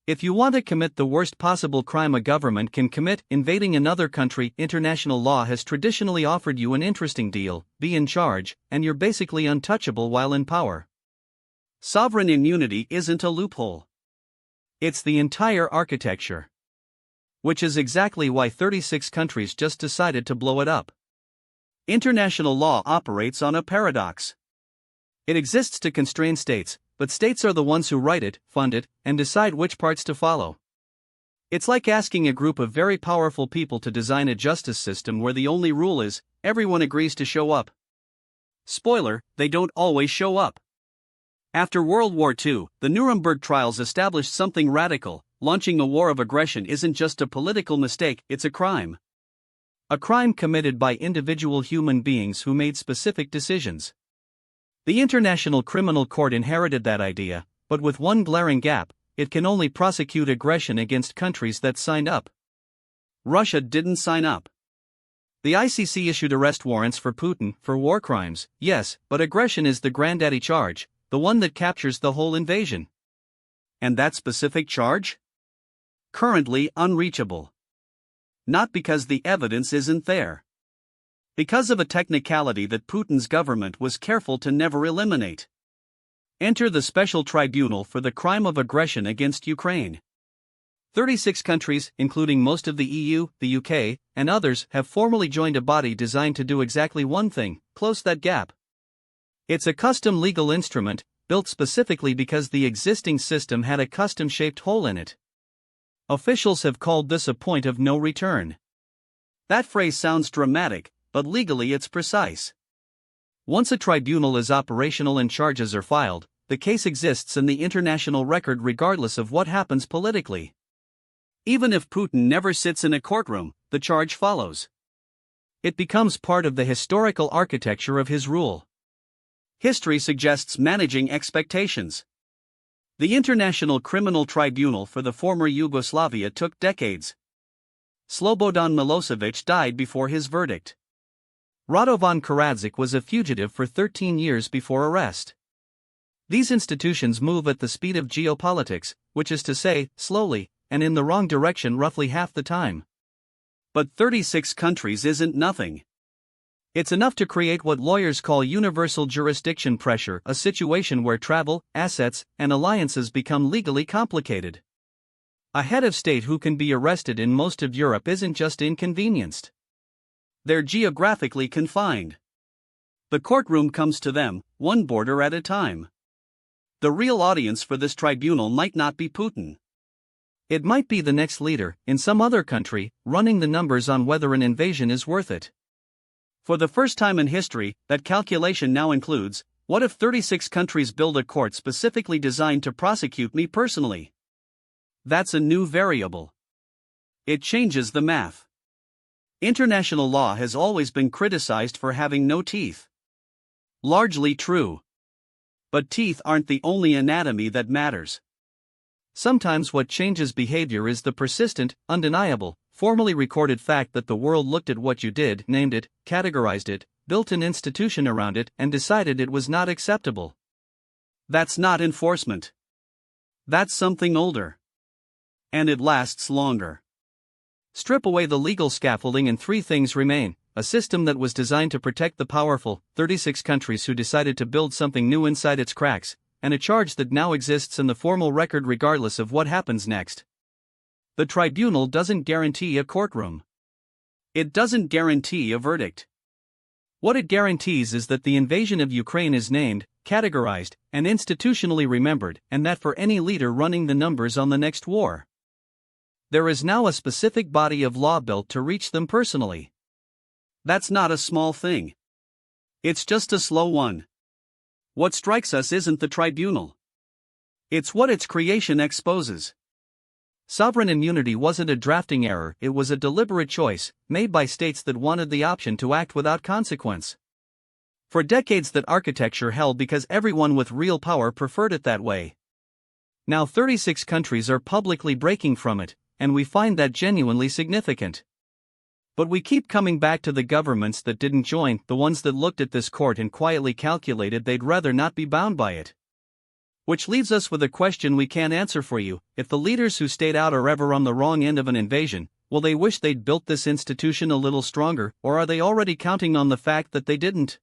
If you want to commit the worst possible crime a government can commit, invading another country, international law has traditionally offered you an interesting deal: be in charge, and you're basically untouchable while in power. Sovereign immunity isn't a loophole. It's the entire architecture. Which is exactly why 36 countries just decided to blow it up. International law operates on a paradox. It exists to constrain states, but states are the ones who write it, fund it, and decide which parts to follow. It's like asking a group of very powerful people to design a justice system where the only rule is, everyone agrees to show up. Spoiler, they don't always show up. After World War II, the Nuremberg trials established something radical: launching a war of aggression isn't just a political mistake, it's a crime. A crime committed by individual human beings who made specific decisions. The International Criminal Court inherited that idea, but with one glaring gap: it can only prosecute aggression against countries that signed up. Russia didn't sign up. The ICC issued arrest warrants for Putin for war crimes, yes, but aggression is the granddaddy charge, the one that captures the whole invasion. And that specific charge? Currently unreachable. Not because the evidence isn't there. Because of a technicality that Putin's government was careful to never eliminate. Enter the Special Tribunal for the crime of aggression against Ukraine. 36 countries, including most of the EU, the UK, and others, have formally joined a body designed to do exactly one thing: close that gap. It's a custom legal instrument, built specifically because the existing system had a custom-shaped hole in it. Officials have called this a point of no return. That phrase sounds dramatic, but legally it's precise. Once a tribunal is operational and charges are filed, the case exists in the international record regardless of what happens politically. Even if Putin never sits in a courtroom, the charge follows. It becomes part of the historical architecture of his rule. History suggests managing expectations. The International Criminal Tribunal for the former Yugoslavia took decades. Slobodan Milosevic died before his verdict. Radovan Karadzic was a fugitive for 13 years before arrest. These institutions move at the speed of geopolitics, which is to say, slowly, and in the wrong direction roughly half the time. But 36 countries isn't nothing. It's enough to create what lawyers call universal jurisdiction pressure, a situation where travel, assets, and alliances become legally complicated. A head of state who can be arrested in most of Europe isn't just inconvenienced. They're geographically confined. The courtroom comes to them, one border at a time. The real audience for this tribunal might not be Putin. It might be the next leader, in some other country, running the numbers on whether an invasion is worth it. For the first time in history, that calculation now includes: what if 36 countries build a court specifically designed to prosecute me personally? That's a new variable. It changes the math. International law has always been criticized for having no teeth. Largely true. But teeth aren't the only anatomy that matters. Sometimes what changes behavior is the persistent, undeniable, formally recorded fact that the world looked at what you did, named it, categorized it, built an institution around it, and decided it was not acceptable. That's not enforcement. That's something older. And it lasts longer. Strip away the legal scaffolding and three things remain: a system that was designed to protect the powerful, 36 countries who decided to build something new inside its cracks, and a charge that now exists in the formal record regardless of what happens next. The tribunal doesn't guarantee a courtroom. It doesn't guarantee a verdict. What it guarantees is that the invasion of Ukraine is named, categorized, and institutionally remembered, and that for any leader running the numbers on the next war, there is now a specific body of law built to reach them personally. That's not a small thing. It's just a slow one. What strikes us isn't the tribunal. It's what its creation exposes. Sovereign immunity wasn't a drafting error, it was a deliberate choice, made by states that wanted the option to act without consequence. For decades that architecture held because everyone with real power preferred it that way. Now 36 countries are publicly breaking from it, and we find that genuinely significant. But we keep coming back to the governments that didn't join, the ones that looked at this court and quietly calculated they'd rather not be bound by it. Which leaves us with a question we can't answer for you: if the leaders who stayed out are ever on the wrong end of an invasion, will they wish they'd built this institution a little stronger, or are they already counting on the fact that they didn't?